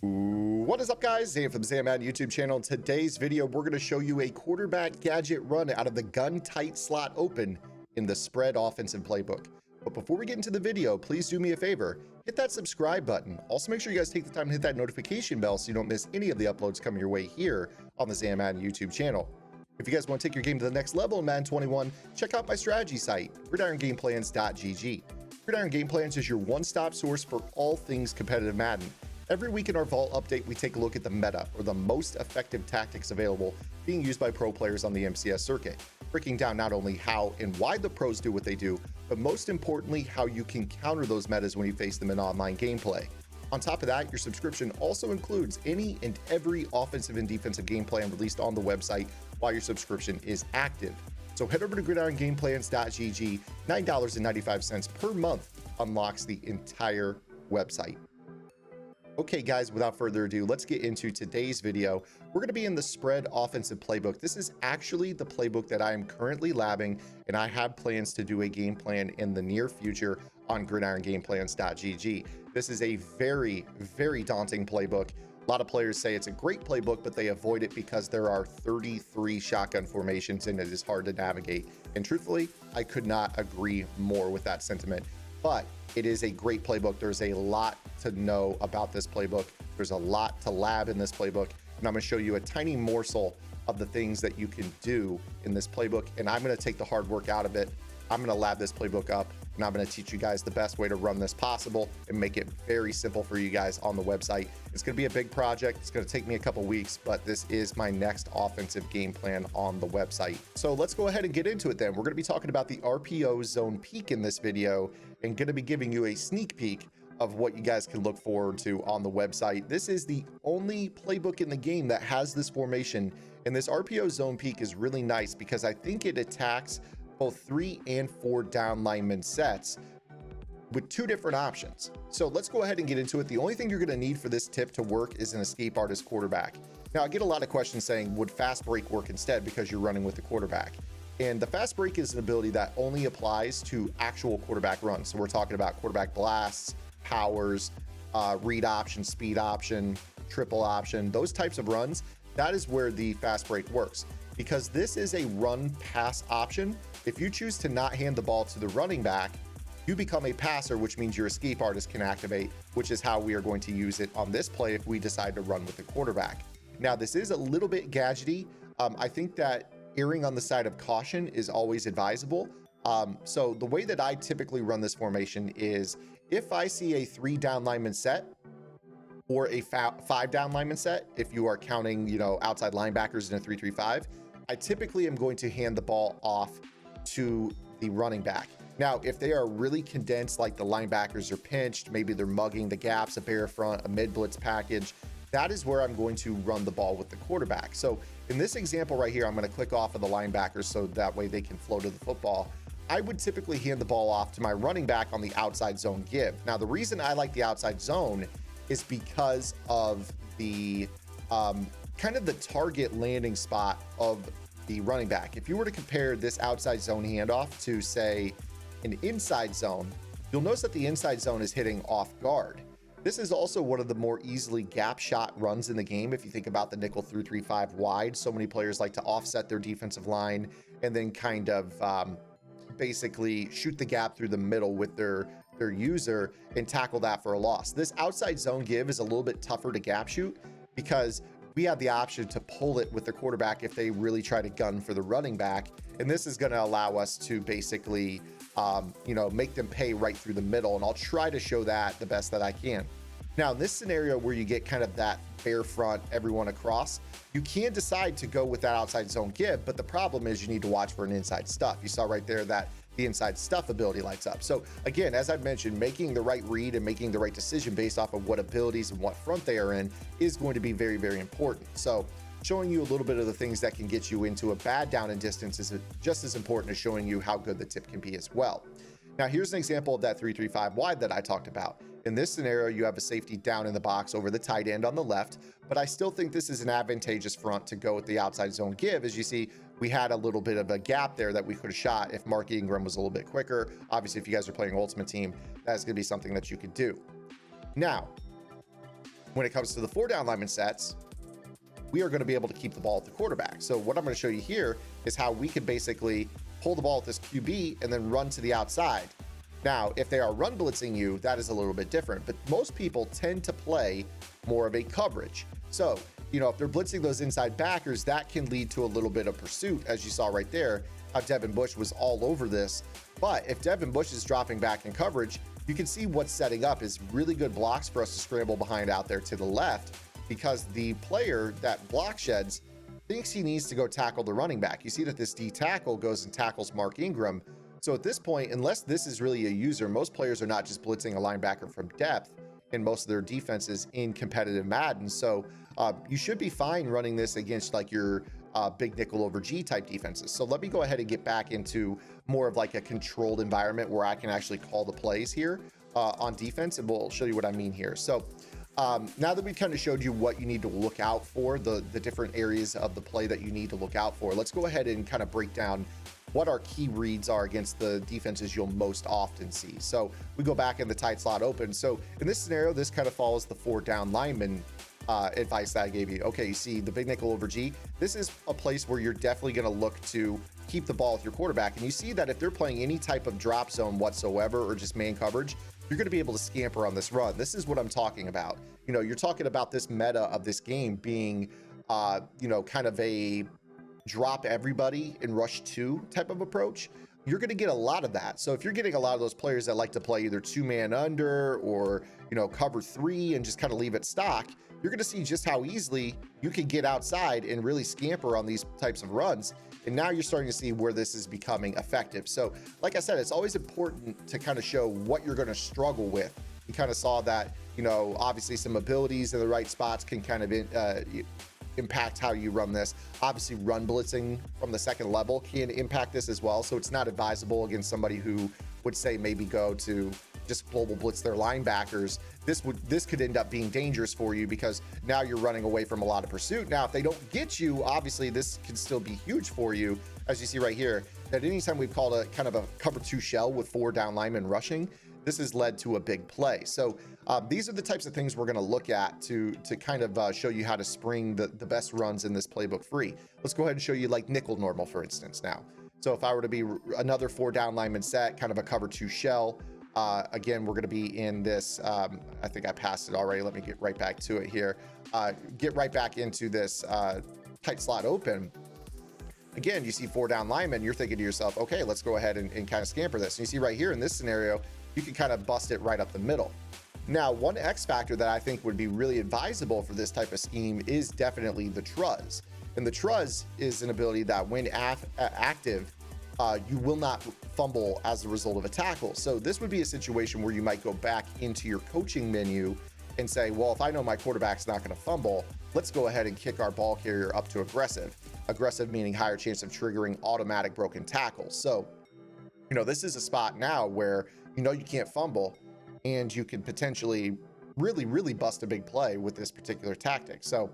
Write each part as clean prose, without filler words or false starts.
What is up, guys? Zan from the Madden YouTube channel. In today's video, we're going to show you a quarterback gadget run out of the gun tight slot open in the spread offensive playbook. But before we get into the video, please do me a favor, hit that subscribe button. Also, make sure you guys take the time to hit that notification bell so you don't miss any of the uploads coming your way here on the Zan Madden YouTube channel. If you guys want to take your game to the next level in Madden 21, check out my strategy site, gridirongameplans.gg. Gridiron Game Plans is your one-stop source for all things competitive Madden. Every week in our Vault update, we take a look at the meta, or the most effective tactics available being used by pro players on the MCS circuit, breaking down not only how and why the pros do what they do, but most importantly, how you can counter those metas when you face them in online gameplay. On top of that, your subscription also includes any and every offensive and defensive game plan released on the website while your subscription is active. So head over to gridirongameplans.gg, $9.95 per month unlocks the entire website. Okay, guys, without further ado, let's get into today's video. We're going to be in the spread offensive playbook. This is actually the playbook that I am currently labbing, and I have plans to do a game plan in the near future on gridirongameplans.gg. This is a very, very daunting playbook. A lot of players say it's a great playbook, but they avoid it because there are 33 shotgun formations and it is hard to navigate. And truthfully, I could not agree more with that sentiment. But it is a great playbook. There's a lot to know about this playbook. There's a lot to lab in this playbook. And I'm going to show you a tiny morsel of the things that you can do in this playbook. And I'm going to take the hard work out of it. I'm going to lab this playbook up, and I'm going to teach you guys the best way to run this possible and make it very simple for you guys on the website. It's going to be a big project. It's going to take me a couple weeks, but this is my next offensive game plan on the website. So let's go ahead and get into it then. We're going to be talking about the RPO zone peek in this video and going to be giving you a sneak peek of what you guys can look forward to on the website. This is the only playbook in the game that has this formation, and this RPO zone peek is really nice because I think it attacks both 3 and 4 down lineman sets with 2 different options. So let's go ahead and get into it. The only thing you're going to need for this tip to work is an escape artist quarterback. Now, I get a lot of questions saying, would fast break work instead because you're running with the quarterback? And the fast break is an ability that only applies to actual quarterback runs. So we're talking about quarterback blasts, powers, read option, speed option, triple option, those types of runs. That is where the fast break works. Because this is a run pass option, if you choose to not hand the ball to the running back, you become a passer, which means your escape artist can activate, which is how we are going to use it on this play if we decide to run with the quarterback. Now, this is a little bit gadgety. I think that erring on the side of caution is always advisable. So the way that I typically run this formation is if I see a 3 down lineman set, or a 5 down lineman set, if you are counting, outside linebackers in a 3-3-5, I typically am going to hand the ball off to the running back. Now, if they are really condensed, like the linebackers are pinched, maybe they're mugging the gaps, a bear front, a mid blitz package, that is where I'm going to run the ball with the quarterback. So in this example right here, I'm going to click off of the linebackers so that way they can flow to the football. I would typically hand the ball off to my running back on the outside zone give. Now, the reason I like the outside zone is because of the kind of the target landing spot of the running back. If you were to compare this outside zone handoff to, say, an inside zone, you'll notice that the inside zone is hitting off guard. This is also one of the more easily gap shot runs in the game. If you think about the nickel 3-3-5 wide, so many players like to offset their defensive line and then kind of basically shoot the gap through the middle with their user and tackle that for a loss. This outside zone give is a little bit tougher to gap shoot because we have the option to pull it with the quarterback if they really try to gun for the running back. And this is going to allow us to basically, make them pay right through the middle. And I'll try to show that the best that I can. Now, in this scenario where you get kind of that bear front, everyone across, you can decide to go with that outside zone give, but the problem is you need to watch for an inside stuff. You saw right there that the inside stuff ability lights up. So again, as I've mentioned, making the right read and making the right decision based off of what abilities and what front they are in is going to be very, very important. So showing you a little bit of the things that can get you into a bad down and distance is just as important as showing you how good the tip can be as well. Now, here's an example of that 3-3-5 wide that I talked about. In this scenario, you have a safety down in the box over the tight end on the left, but I still think this is an advantageous front to go with the outside zone give. As you see, we had a little bit of a gap there that we could have shot if Mark Ingram was a little bit quicker. Obviously, if you guys are playing Ultimate Team, that's going to be something that you could do. Now, when it comes to the 4-down lineman sets, we are going to be able to keep the ball at the quarterback. So what I'm going to show you here is how we can basically pull the ball at this QB and then run to the outside. Now, if they are run blitzing you, that is a little bit different, but most people tend to play more of a coverage. So, you know, if they're blitzing those inside backers, that can lead to a little bit of pursuit, as you saw right there, how Devin Bush was all over this. But if Devin Bush is dropping back in coverage, you can see what's setting up is really good blocks for us to scramble behind out there to the left, because the player that block sheds thinks he needs to go tackle the running back. You see that this D tackle goes and tackles Mark Ingram. So at this point, unless this is really a user, most players are not just blitzing a linebacker from depth in most of their defenses in competitive Madden. So you should be fine running this against like your big nickel over G type defenses. So let me go ahead and get back into more of like a controlled environment where I can actually call the plays here on defense, and we'll show you what I mean here. So now that we've kind of showed you what you need to look out for, the different areas of the play that you need to look out for, let's go ahead and kind of break down what our key reads are against the defenses you'll most often see. So we go back in the tight slot open. So in this scenario, this kind of follows the 4-down lineman advice that I gave you. Okay, you see the big nickel over G. This is a place where you're definitely going to look to keep the ball with your quarterback. And you see that if they're playing any type of drop zone whatsoever or just man coverage, you're going to be able to scamper on this run. This is what I'm talking about. You know, you're talking about this meta of this game being, you know, kind of a drop everybody in rush 2 type of approach. You're going to get a lot of that. So if you're getting a lot of those players that like to play either 2-man under or, you know, cover 3 and just kind of leave it stock, you're going to see just how easily you can get outside and really scamper on these types of runs. And now you're starting to see where this is becoming effective. So like I said, it's always important to kind of show what you're going to struggle with. You kind of saw that, you know, obviously some abilities in the right spots can kind of impact how you run this. Obviously run blitzing from the second level can impact this as well. So it's not advisable against somebody who would say maybe go to just global blitz their linebackers. This could end up being dangerous for you because now you're running away from a lot of pursuit. Now, if they don't get you, obviously this can still be huge for you. As you see right here, that anytime we've called a kind of a cover 2 shell with 4 down linemen rushing, this has led to a big play. So these are the types of things we're going to look at to kind of show you how to spring the best runs in this playbook free. Let's go ahead and show you like nickel normal, for instance, now. So if I were to be another 4 down lineman set, kind of a cover 2 shell, again, we're going to be in this, I think I passed it already. Let me get right back to it here. Get right back into this tight slot open. Again, you see 4 down linemen, you're thinking to yourself, okay, let's go ahead and kind of scamper this. And you see right here in this scenario, you can kind of bust it right up the middle. Now, one X factor that I think would be really advisable for this type of scheme is definitely the truz. And the truz is an ability that when active, you will not fumble as a result of a tackle. So this would be a situation where you might go back into your coaching menu and say, well, if I know my quarterback's not going to fumble, let's go ahead and kick our ball carrier up to aggressive. Aggressive meaning higher chance of triggering automatic broken tackles. So, you know, this is a spot now where you know you can't fumble and you can potentially really bust a big play with this particular tactic. So,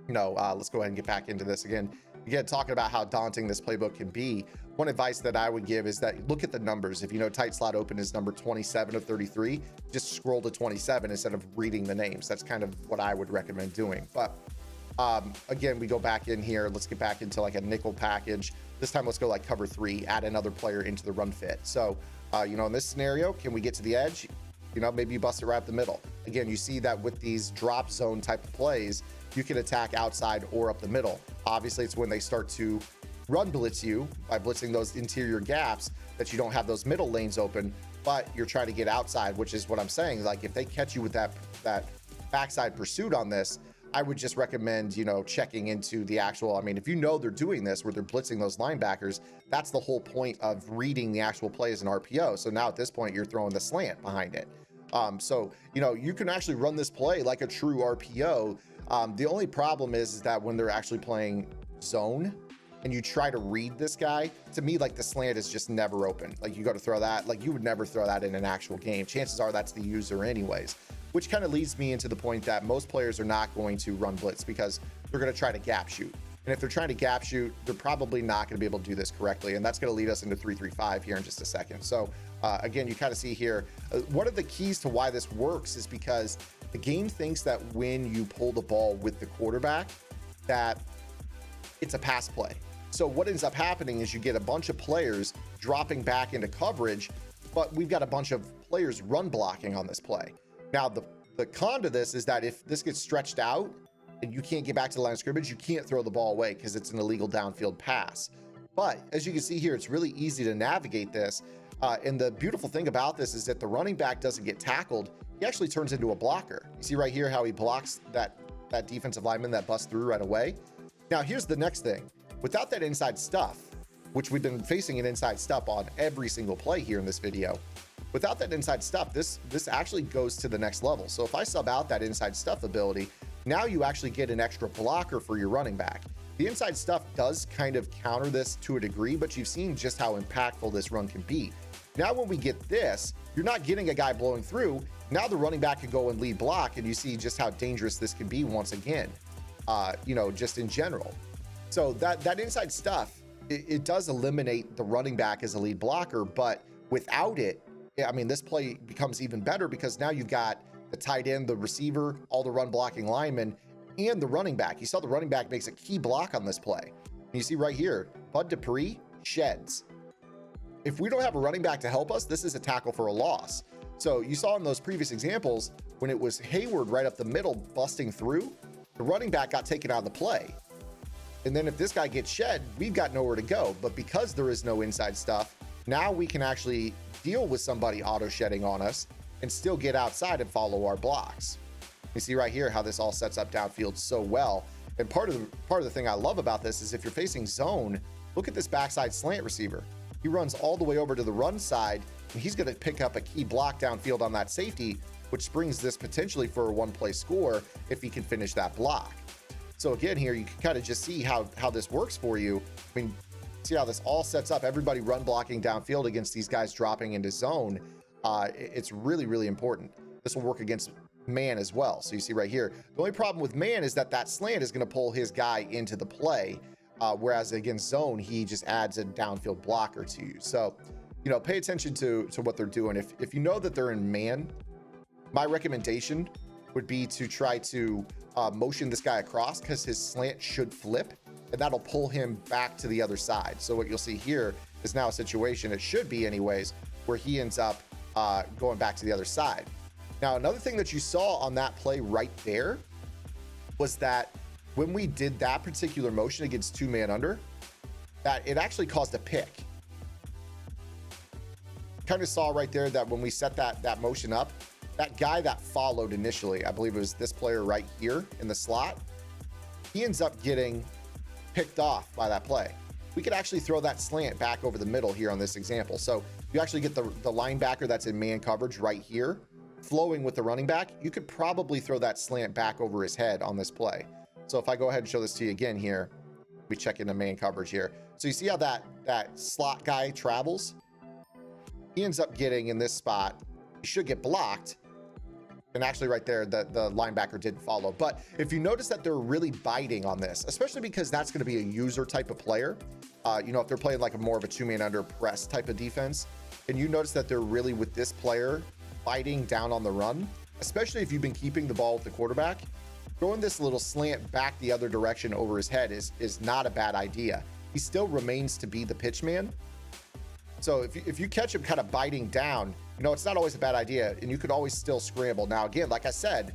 you know, let's go ahead and get back into this again. Again, talking about how daunting this playbook can be. One advice that I would give is that look at the numbers. If you know tight slot open is number 27 of 33, just scroll to 27 instead of reading the names. That's kind of what I would recommend doing. But again, we go back in here. Let's get back into like a nickel package. This time, let's go like cover 3, add another player into the run fit. So, you know, in this scenario, can we get to the edge? You know, maybe you bust it right up the middle. Again, you see that with these drop zone type of plays, you can attack outside or up the middle. Obviously, it's when they start to run blitz you by blitzing those interior gaps that you don't have those middle lanes open, but you're trying to get outside, which is what I'm saying. Like if they catch you with that backside pursuit on this, I would just recommend, you know, checking into the actual, I mean, if you know they're doing this where they're blitzing those linebackers, that's the whole point of reading the actual play as an RPO. So now at this point, you're throwing the slant behind it. So, you know, you can actually run this play like a true RPO. The only problem is that when they're actually playing zone, and you try to read this guy, to me, like the slant is just never open. Like you go to throw that, like you would never throw that in an actual game. Chances are that's the user anyways, which kind of leads me into the point that most players are not going to run blitz because they're going to try to gap shoot. And if they're trying to gap shoot, they're probably not going to be able to do this correctly. And that's going to lead us into 3-3-5 here in just a second. So again, you kind of see here, one of the keys to why this works is because the game thinks that when you pull the ball with the quarterback, that it's a pass play. So what ends up happening is you get a bunch of players dropping back into coverage, but we've got a bunch of players run blocking on this play. Now, the con to this is that if this gets stretched out and you can't get back to the line of scrimmage, you can't throw the ball away because it's an illegal downfield pass. But as you can see here, it's really easy to navigate this. And the beautiful thing about this is that the running back doesn't get tackled. He actually turns into a blocker. You see right here how he blocks that defensive lineman that busts through right away. Now, here's the next thing. Without that inside stuff, which we've been facing an inside stuff on every single play here in this video, without that inside stuff, this actually goes to the next level. So if I sub out that inside stuff ability, now you actually get an extra blocker for your running back. The inside stuff does kind of counter this to a degree, but you've seen just how impactful this run can be. Now, when we get this, you're not getting a guy blowing through. Now the running back can go and lead block, and you see just how dangerous this can be once again, you know, just in general. So that inside stuff, it does eliminate the running back as a lead blocker, but without it, I mean, this play becomes even better because now you've got the tight end, the receiver, all the run blocking linemen, and the running back. You saw the running back makes a key block on this play. And you see right here, Bud Dupree sheds. If we don't have a running back to help us, this is a tackle for a loss. So you saw in those previous examples, when it was Hayward right up the middle busting through, the running back got taken out of the play. And then if this guy gets shed, we've got nowhere to go. But because there is no inside stuff, now we can actually deal with somebody auto shedding on us and still get outside and follow our blocks. You see right here how this all sets up downfield so well. And part of the thing I love about this is if you're facing zone, look at this backside slant receiver. He runs all the way over to the run side, and he's going to pick up a key block downfield on that safety, which springs this potentially for a one-play score if he can finish that block. So again, here you can kind of just see how this works for you. I mean, see how this all sets up, everybody run blocking downfield against these guys dropping into zone. It's really, really important. This will work against man as well. So you see right here, the only problem with man is that slant is going to pull his guy into the play. Whereas against zone, he just adds a downfield blocker to you. So, you know, pay attention to what they're doing. If you know that they're in man, my recommendation would be to try to motion this guy across because his slant should flip and that'll pull him back to the other side. So what you'll see here is now a situation, it should be anyways, where he ends up going back to the other side. Now, another thing that you saw on that play right there was that when we did that particular motion against two-man under, that it actually caused a pick. Kind of saw right there that when we set that motion up, that guy that followed initially, I believe it was this player right here in the slot, he ends up getting picked off by that play. We could actually throw that slant back over the middle here on this example. So you actually get the linebacker that's in man coverage right here, flowing with the running back. You could probably throw that slant back over his head on this play. So if I go ahead and show this to you again here, we check into man coverage here. So you see how that slot guy travels? He ends up getting in this spot. He should get blocked. And actually right there, the linebacker didn't follow. But if you notice that they're really biting on this, especially because that's going to be a user type of player, you know, if they're playing like more of a two-man under press type of defense, and you notice that they're really with this player biting down on the run, especially if you've been keeping the ball with the quarterback, throwing this little slant back the other direction over his head is not a bad idea. He still remains to be the pitch man. So if you catch him kind of biting down, you know, it's not always a bad idea, and you could always still scramble. Now, again, like I said,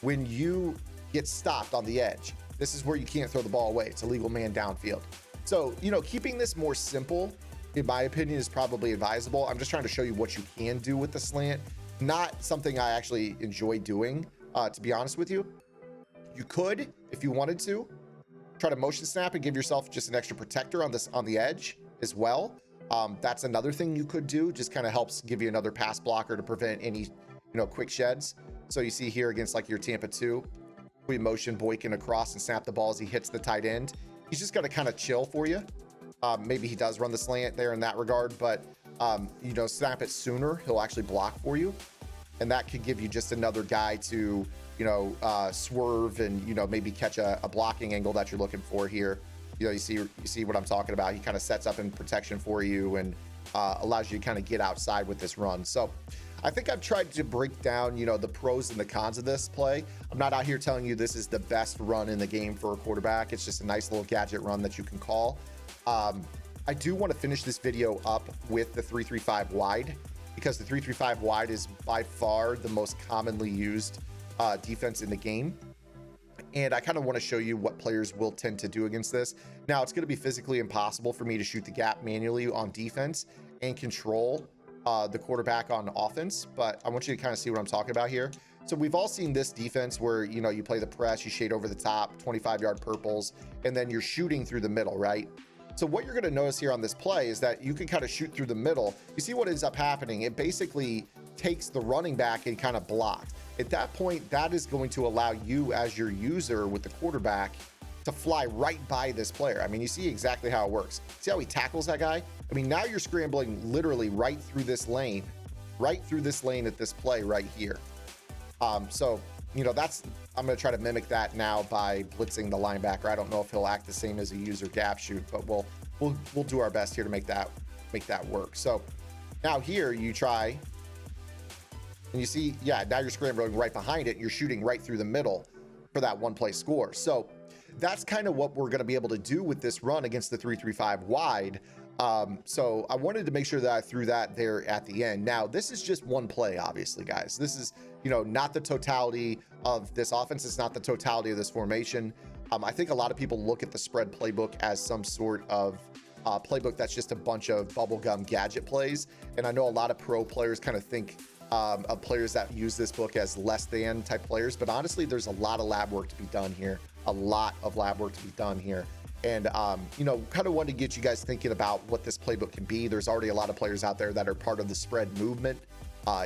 when you get stopped on the edge, this is where you can't throw the ball away. It's a legal man downfield. So, you know, keeping this more simple, in my opinion, is probably advisable. I'm just trying to show you what you can do with the slant, not something I actually enjoy doing, to be honest with you. You could, if you wanted to, try to motion snap and give yourself just an extra protector on the edge as well. That's another thing you could do, just kind of helps give you another pass blocker to prevent any, you know, quick sheds. So you see here against like your Tampa 2, we motion Boykin across and snap the ball as he hits the tight end. he's just going to kind of chill for you. Maybe he does run the slant there in that regard, but you know, snap it sooner, he'll actually block for you. And that could give you just another guy to, you know, swerve and, you know, maybe catch a blocking angle that you're looking for here. You know, you see what I'm talking about. He kind of sets up in protection for you and allows you to kind of get outside with this run. So I think I've tried to break down, you know, the pros and the cons of this play. I'm not out here telling you this is the best run in the game for a quarterback. It's just a nice little gadget run that you can call. I do want to finish this video up with the 3-3-5 wide, because the 3-3-5 wide is by far the most commonly used defense in the game. And I kind of want to show you what players will tend to do against this. Now, it's going to be physically impossible for me to shoot the gap manually on defense and control the quarterback on offense, but I want you to kind of see what I'm talking about here. So we've all seen this defense where, you know, you play the press, you shade over the top, 25-yard purples, and then you're shooting through the middle, right? So what you're going to notice here on this play is that you can kind of shoot through the middle. You see what ends up happening. It basically takes the running back and kind of blocks. At that point, that is going to allow you as your user with the quarterback to fly right by this player. I mean, you see exactly how it works. See how he tackles that guy? I mean, now you're scrambling literally right through this lane at this play right here. So, you know, I'm going to try to mimic that now by blitzing the linebacker. I don't know if he'll act the same as a user gap shoot, but we'll do our best here to make that work. So now here you try, and you see, yeah, now you're scrambling right behind it and you're shooting right through the middle for that one play score. So that's kind of what we're going to be able to do with this run against the 3-3-5 wide. So I wanted to make sure that I threw that there at the end. Now, this is just one play, obviously, guys. This is, you know, not the totality of this offense. It's not the totality of this formation. I think a lot of people look at the spread playbook as some sort of playbook that's just a bunch of bubblegum gadget plays. And I know a lot of pro players kind of think of players that use this book as less than type players. But honestly, there's a lot of lab work to be done here. And, you know, kind of wanted to get you guys thinking about what this playbook can be. There's already a lot of players out there that are part of the spread movement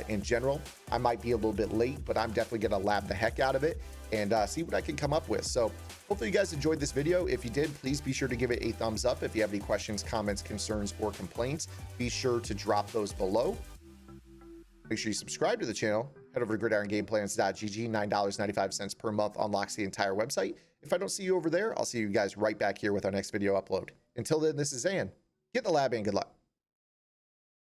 in general. I might be a little bit late, but I'm definitely going to lab the heck out of it and see what I can come up with. So hopefully you guys enjoyed this video. If you did, please be sure to give it a thumbs up. If you have any questions, comments, concerns, or complaints, be sure to drop those below. Make sure you subscribe to the channel. Head over to gridirongameplans.gg. $9.95 per month unlocks the entire website. If I don't see you over there, I'll see you guys right back here with our next video upload. Until then, this is Zan. Get in the lab and good luck.